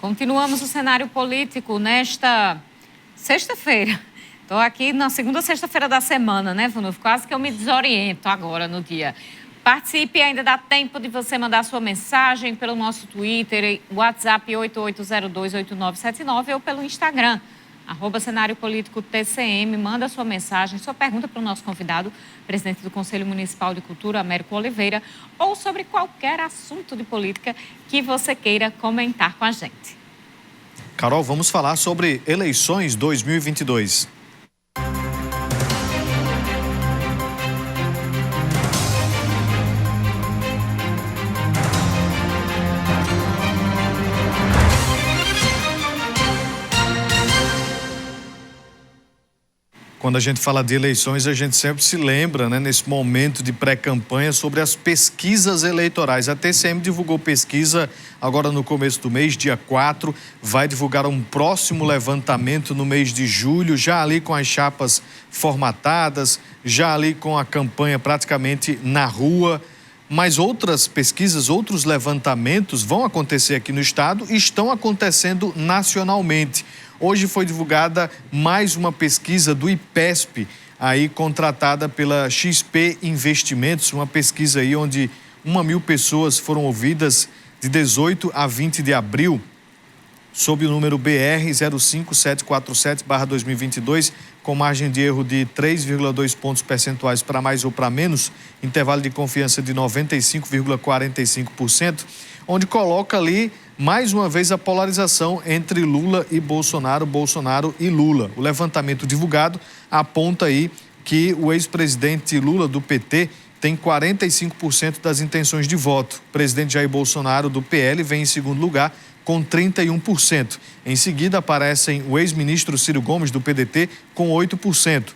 Continuamos o cenário político nesta sexta-feira. Estou aqui na segunda sexta-feira da semana, né, Vanuf? Quase que eu me desoriento agora no dia. Participe, ainda dá tempo de você mandar sua mensagem pelo nosso Twitter, WhatsApp 88028979 ou pelo Instagram, @Cenário Político TCM. Manda sua mensagem, sua pergunta para o nosso convidado, presidente do Conselho Municipal de Cultura, Américo Oliveira, ou sobre qualquer assunto de política que você queira comentar com a gente. Carol, vamos falar sobre eleições 2022. Quando a gente fala de eleições, a gente sempre se lembra, né, nesse momento de pré-campanha, sobre as pesquisas eleitorais. A TCM divulgou pesquisa agora no começo do mês, dia 4, vai divulgar um próximo levantamento no mês de julho, já ali com as chapas formatadas, já ali com a campanha praticamente na rua. Mas outras pesquisas, outros levantamentos vão acontecer aqui no estado e estão acontecendo nacionalmente. Hoje foi divulgada mais uma pesquisa do IPESP, aí contratada pela XP Investimentos, uma pesquisa aí onde 1.000 pessoas foram ouvidas de 18 a 20 de abril, sob o número BR 05747/2022, com margem de erro de 3,2 pontos percentuais para mais ou para menos, intervalo de confiança de 95,45%, onde coloca ali mais uma vez a polarização entre Lula e Bolsonaro, Bolsonaro e Lula. O levantamento divulgado aponta aí que o ex-presidente Lula, do PT, tem 45% das intenções de voto. O presidente Jair Bolsonaro, do PL, vem em segundo lugar, com 31%. Em seguida aparecem o ex-ministro Ciro Gomes, do PDT, com 8%.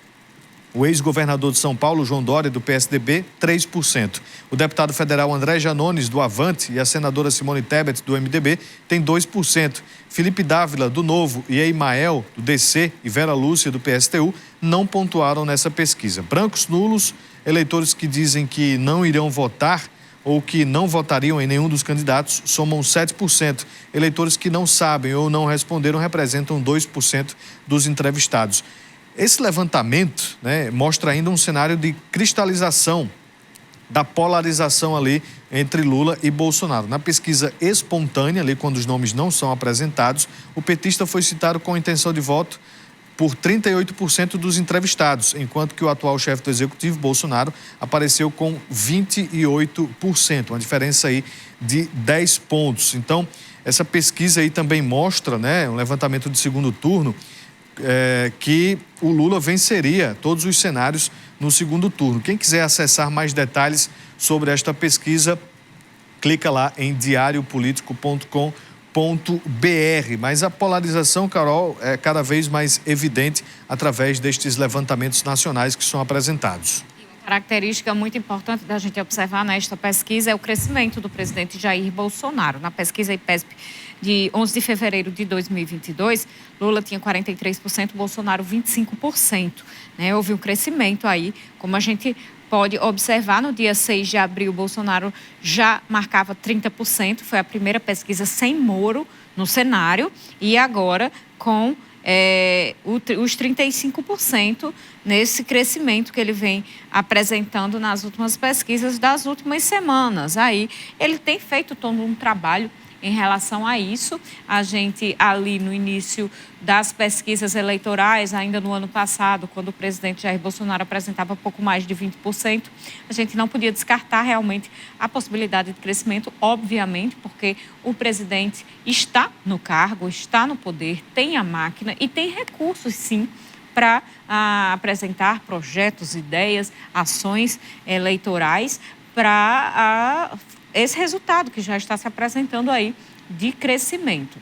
O ex-governador de São Paulo, João Dória, do PSDB, 3%. O deputado federal André Janones, do Avante, e a senadora Simone Tebet, do MDB, tem 2%. Felipe Dávila, do Novo, e Emael, do DC, e Vera Lúcia, do PSTU, não pontuaram nessa pesquisa. Brancos nulos, eleitores que dizem que não irão votar ou que não votariam em nenhum dos candidatos, somam 7%. Eleitores que não sabem ou não responderam representam 2% dos entrevistados. Esse levantamento, né, mostra ainda um cenário de cristalização da polarização ali entre Lula e Bolsonaro. Na pesquisa espontânea, ali quando os nomes não são apresentados, o petista foi citado com intenção de voto por 38% dos entrevistados, enquanto que o atual chefe do executivo, Bolsonaro, apareceu com 28%, uma diferença aí de 10 pontos. Então, essa pesquisa aí também mostra, né, um levantamento de segundo turno, que o Lula venceria todos os cenários no segundo turno. Quem quiser acessar mais detalhes sobre esta pesquisa, clica lá em diariopolitico.com.br. Mas a polarização, Carol, é cada vez mais evidente através destes levantamentos nacionais que são apresentados. Característica muito importante da gente observar nesta pesquisa é o crescimento do presidente Jair Bolsonaro. Na pesquisa IPESP de 11 de fevereiro de 2022, Lula tinha 43%, Bolsonaro 25%. Né? Houve um crescimento aí, como a gente pode observar, no dia 6 de abril, Bolsonaro já marcava 30%, foi a primeira pesquisa sem Moro no cenário, e agora com os 35% nesse crescimento que ele vem apresentando nas últimas pesquisas das últimas semanas. Aí ele tem feito todo um trabalho em relação a isso. A gente, ali no início das pesquisas eleitorais, ainda no ano passado, quando o presidente Jair Bolsonaro apresentava pouco mais de 20%, a gente não podia descartar realmente a possibilidade de crescimento, obviamente, porque o presidente está no cargo, está no poder, tem a máquina e tem recursos, sim, para apresentar projetos, ideias, ações eleitorais para esse resultado que já está se apresentando aí de crescimento.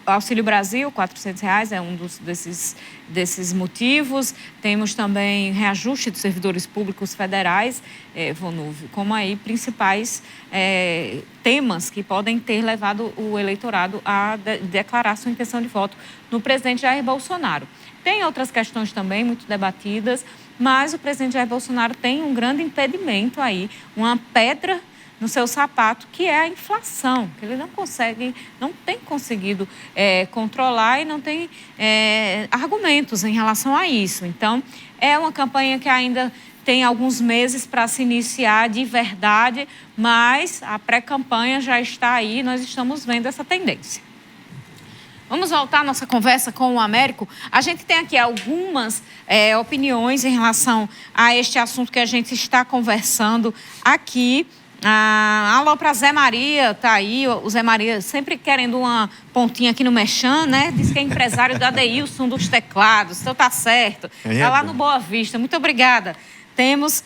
O Auxílio Brasil, R$400, é um desses motivos. Temos também reajuste dos servidores públicos federais, como aí principais temas que podem ter levado o eleitorado a declarar sua intenção de voto no presidente Jair Bolsonaro. Tem outras questões também muito debatidas, mas o presidente Jair Bolsonaro tem um grande impedimento aí, uma pedra no seu sapato, que é a inflação, que ele não tem conseguido controlar e não tem argumentos em relação a isso. Então, é uma campanha que ainda tem alguns meses para se iniciar de verdade, mas a pré-campanha já está aí, nós estamos vendo essa tendência. Vamos voltar à nossa conversa com o Américo. A gente tem aqui algumas opiniões em relação a este assunto que a gente está conversando aqui. Alô para Zé Maria, tá aí. O Zé Maria sempre querendo uma pontinha aqui no Merchan, né? Diz que é empresário do Adeilson dos teclados. Então tá certo. Tá lá no Boa Vista. Muito obrigada. Temos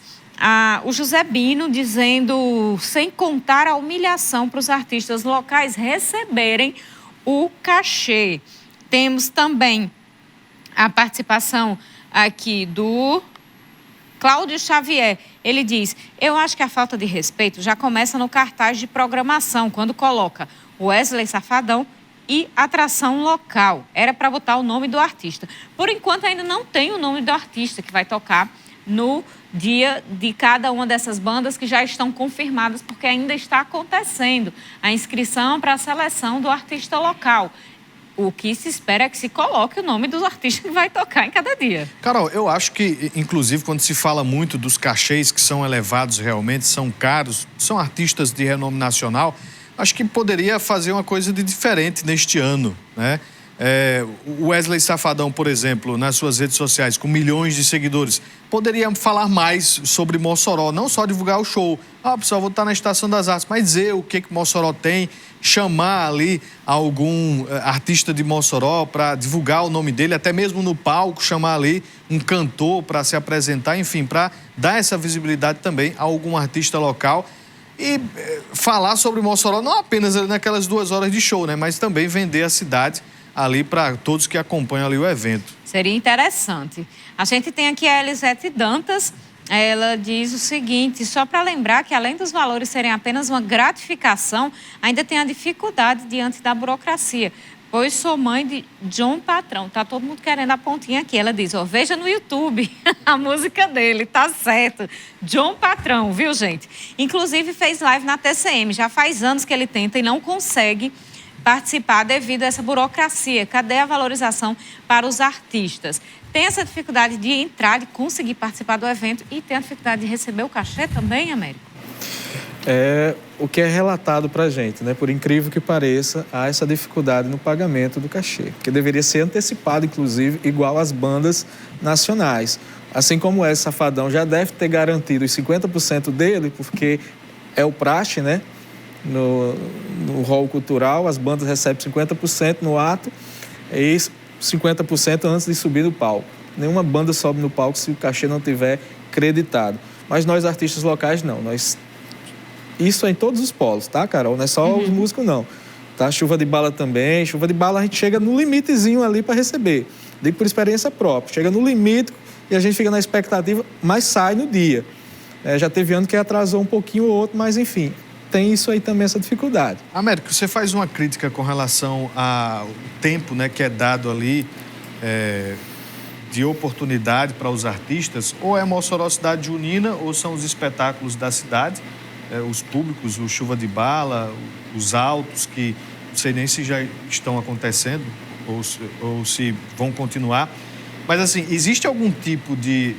o José Bino dizendo, sem contar a humilhação para os artistas locais receberem o cachê. Temos também a participação aqui do Cláudio Xavier. Ele diz, eu acho que a falta de respeito já começa no cartaz de programação, quando coloca Wesley Safadão e atração local. Era para botar o nome do artista. Por enquanto ainda não tem o nome do artista que vai tocar no dia de cada uma dessas bandas que já estão confirmadas, porque ainda está acontecendo a inscrição para a seleção do artista local. O que se espera é que se coloque o nome dos artistas que vai tocar em cada dia. Carol, eu acho que, inclusive, quando se fala muito dos cachês que são elevados realmente, são caros, são artistas de renome nacional, acho que poderia fazer uma coisa de diferente neste ano, né? O Wesley Safadão, por exemplo, nas suas redes sociais, com milhões de seguidores, poderia falar mais sobre Mossoró, não só divulgar o show. Pessoal, vou estar na Estação das Artes, mas dizer o que Mossoró tem, chamar ali algum artista de Mossoró para divulgar o nome dele, até mesmo no palco, chamar ali um cantor para se apresentar, enfim, para dar essa visibilidade também a algum artista local. E falar sobre Mossoró, não apenas naquelas 2 horas de show, né, mas também vender a cidade ali para todos que acompanham ali o evento. Seria interessante. A gente tem aqui a Elisete Dantas, ela diz o seguinte, só para lembrar que além dos valores serem apenas uma gratificação, ainda tem a dificuldade diante da burocracia, pois sou mãe de John Patrão. Tá todo mundo querendo a pontinha aqui. Ela diz, veja no YouTube a música dele, tá certo. John Patrão, viu, gente? Inclusive fez live na TCM, já faz anos que ele tenta e não consegue participar devido a essa burocracia. Cadê a valorização para os artistas? Tem essa dificuldade de entrar, de conseguir participar do evento e tem a dificuldade de receber o cachê também, Américo? É o que é relatado para a gente, né? Por incrível que pareça, há essa dificuldade no pagamento do cachê, que deveria ser antecipado, inclusive, igual às bandas nacionais. Assim como o Safadão já deve ter garantido os 50% dele, porque é o praxe, né? No hall cultural, as bandas recebem 50% no ato e 50% antes de subir no palco. Nenhuma banda sobe no palco se o cachê não tiver creditado. Mas nós, artistas locais, não. Isso é em todos os polos, tá, Carol? Não é só os músicos, não. Tá? Chuva de bala também. Chuva de bala a gente chega no limitezinho ali para receber. Digo por experiência própria. Chega no limite e a gente fica na expectativa, mas sai no dia. Já teve ano que atrasou um pouquinho ou outro, mas enfim... tem isso aí também, essa dificuldade. Américo, você faz uma crítica com relação ao tempo, né, que é dado ali de oportunidade para os artistas, ou é Mossoró cidade junina, ou são os espetáculos da cidade, os públicos, o Chuva de Bala, os altos, que não sei nem se já estão acontecendo ou se vão continuar. Mas, assim, existe algum tipo de,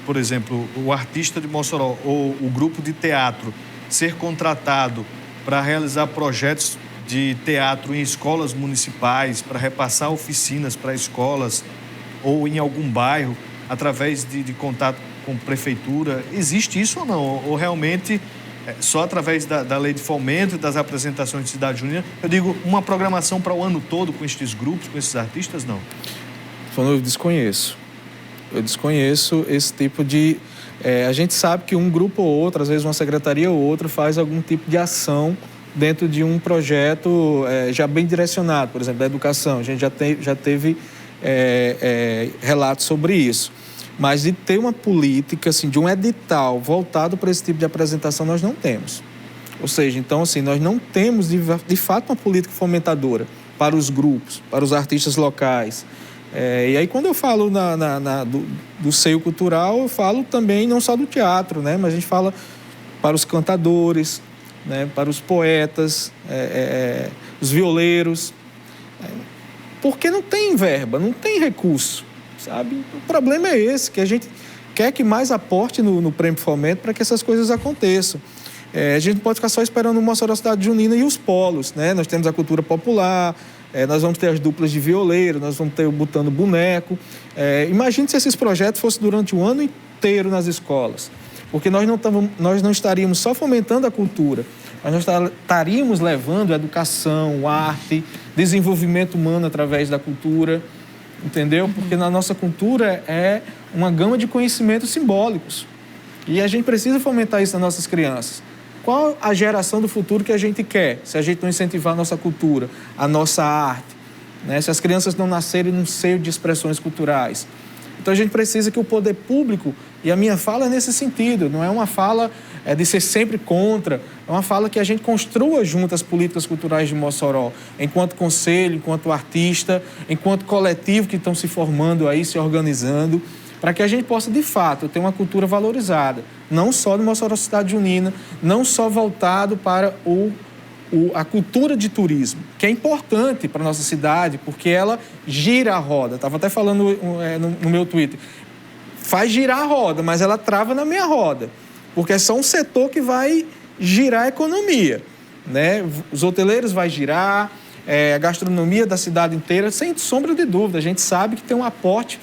por exemplo, o artista de Mossoró ou o grupo de teatro ser contratado para realizar projetos de teatro em escolas municipais, para repassar oficinas para escolas ou em algum bairro, através de contato com prefeitura? Existe isso ou não? Ou realmente só através da lei de fomento e das apresentações de cidade junina? Eu digo, uma programação para o ano todo com estes grupos, com esses artistas, não? Eu desconheço. Eu desconheço esse tipo de... a gente sabe que um grupo ou outro, às vezes uma secretaria ou outra, faz algum tipo de ação dentro de um projeto já bem direcionado, por exemplo, da educação. A gente já teve relatos sobre isso. Mas de ter uma política, assim, de um edital voltado para esse tipo de apresentação, nós não temos. Ou seja, então, assim, nós não temos, de fato, uma política fomentadora para os grupos, para os artistas locais. E aí, quando eu falo do seio cultural, eu falo também não só do teatro, né? Mas a gente fala para os cantadores, né, para os poetas, os violeiros, porque não tem verba, não tem recurso, sabe? O problema é esse, que a gente quer que mais aporte no Prêmio Fomento para que essas coisas aconteçam. A gente não pode ficar só esperando o Mossoró Cidade Junina e os polos, né? Nós temos a cultura popular, nós vamos ter as duplas de violeiro, nós vamos ter o Botando Boneco. Imagine se esses projetos fossem durante o ano inteiro nas escolas, porque nós não estaríamos só fomentando a cultura, nós estaríamos levando educação, arte, desenvolvimento humano através da cultura, entendeu? Porque na nossa cultura é uma gama de conhecimentos simbólicos e a gente precisa fomentar isso nas nossas crianças. Qual a geração do futuro que a gente quer, se a gente não incentivar a nossa cultura, a nossa arte, né? Se as crianças não nascerem num seio de expressões culturais? Então a gente precisa que o poder público, e a minha fala é nesse sentido, não é uma fala de ser sempre contra, é uma fala que a gente construa junto as políticas culturais de Mossoró, enquanto conselho, enquanto artista, enquanto coletivo que estão se formando aí, se organizando, para que a gente possa, de fato, ter uma cultura valorizada, não só no Mossoró Cidade Junina, não só voltado para a cultura de turismo, que é importante para a nossa cidade, porque ela gira a roda. Estava até falando no meu Twitter. Faz girar a roda, mas ela trava na minha roda, porque é só um setor que vai girar a economia, né? Os hoteleiros vai girar, a gastronomia da cidade inteira, sem sombra de dúvida. A gente sabe que tem um aporte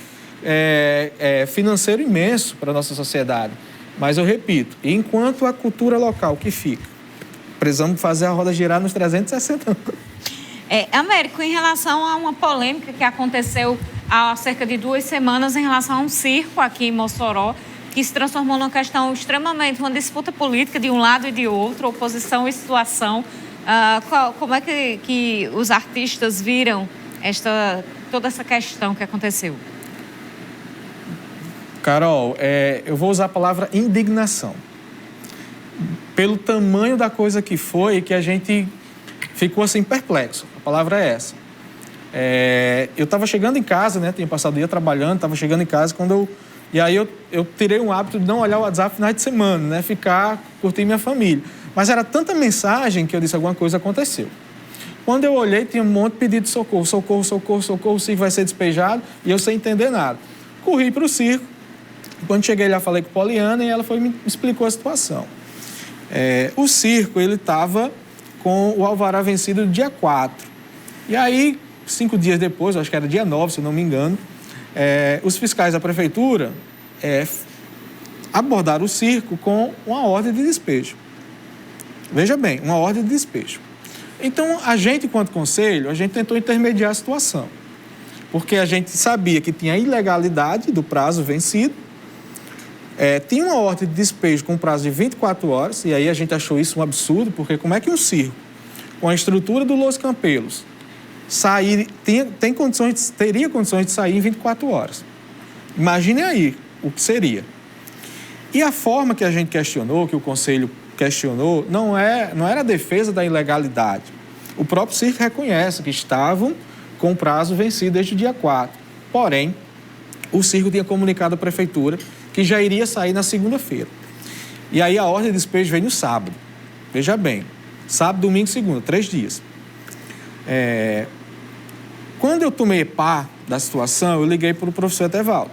financeiro imenso para a nossa sociedade. Mas eu repito, enquanto a cultura local que fica, precisamos fazer a roda girar nos 360 anos. Américo, em relação a uma polêmica que aconteceu há cerca de 2 semanas em relação a um circo aqui em Mossoró, que se transformou numa questão extremamente, uma disputa política de um lado e de outro, oposição e situação. Como é que os artistas viram toda essa questão que aconteceu? Carol, eu vou usar a palavra indignação. Pelo tamanho da coisa que foi, que a gente ficou assim perplexo. A palavra é essa. Eu estava chegando em casa, né? Tinha passado o dia trabalhando, estava chegando em casa e aí eu tirei um hábito de não olhar o WhatsApp no final de semana, né? Curtir minha família. Mas era tanta mensagem que eu disse, alguma coisa aconteceu. Quando eu olhei, tinha um monte de pedido de socorro. Socorro, socorro, socorro, o circo vai ser despejado. E eu sem entender nada. Corri para o circo. Quando cheguei lá, falei com a Poliana e ela me explicou a situação. O circo, ele estava com o alvará vencido no dia 4. E aí, 5 dias depois, acho que era dia 9, se não me engano, os fiscais da prefeitura abordaram o circo com uma ordem de despejo. Veja bem, uma ordem de despejo. Então, a gente, enquanto conselho, a gente tentou intermediar a situação. Porque a gente sabia que tinha a ilegalidade do prazo vencido, tinha uma ordem de despejo com prazo de 24 horas, e aí a gente achou isso um absurdo, porque como é que um circo, com a estrutura do Los Campelos, teria condições de sair em 24 horas? Imagine aí o que seria. E a forma que a gente questionou, que o Conselho questionou, não era a defesa da ilegalidade. O próprio circo reconhece que estavam com o prazo vencido desde o dia 4. Porém, o circo tinha comunicado à prefeitura que já iria sair na segunda-feira. E aí a ordem de despejo veio no sábado. Veja bem, sábado, domingo e segunda, 3 dias. Quando eu tomei par da situação, eu liguei para o professor Etevaldo.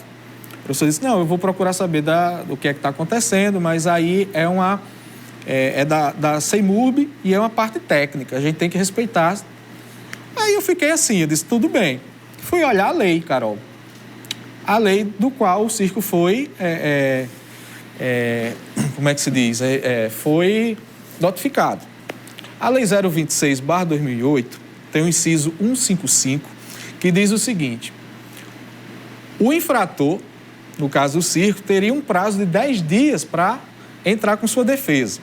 O professor disse, não, eu vou procurar saber do que é que está acontecendo, mas aí é da CEMURB e é uma parte técnica, a gente tem que respeitar. Aí eu fiquei assim, eu disse, tudo bem. Fui olhar a lei, Carol. A lei do qual o circo foi, como é que se diz? Foi notificado. A Lei 026/2008 tem o inciso 155, que diz o seguinte: o infrator, no caso o circo, teria um prazo de 10 dias para entrar com sua defesa.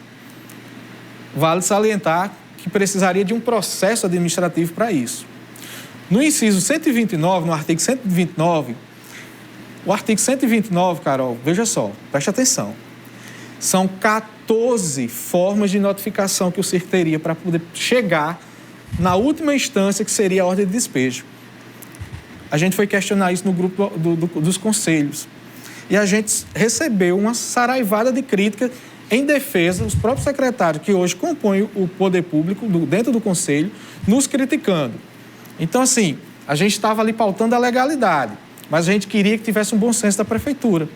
Vale salientar que precisaria de um processo administrativo para isso. No inciso 129, no artigo 129, o artigo 129, Carol, veja só, preste atenção. São 14 formas de notificação que o circo teria para poder chegar na última instância, que seria a ordem de despejo. A gente foi questionar isso no grupo dos conselhos. E a gente recebeu uma saraivada de crítica em defesa, os próprios secretários que hoje compõem o poder público dentro do Conselho, nos criticando. Então, assim, a gente estava ali pautando a legalidade, mas a gente queria que tivesse um bom senso da Prefeitura.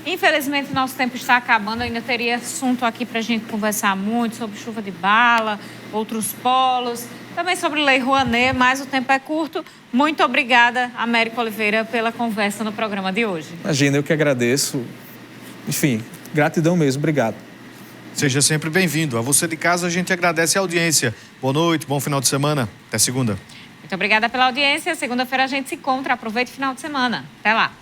Infelizmente, nosso tempo está acabando. Eu ainda teria assunto aqui para a gente conversar muito sobre chuva de bala, outros polos, também sobre Lei Rouanet, mas o tempo é curto. Muito obrigada, Américo Oliveira, pela conversa no programa de hoje. Imagina, eu que agradeço. Enfim, gratidão mesmo. Obrigado. Seja sempre bem-vindo. A você de casa, a gente agradece a audiência. Boa noite, bom final de semana. Até segunda. Muito obrigada pela audiência. Segunda-feira a gente se encontra. Aproveite o final de semana. Até lá.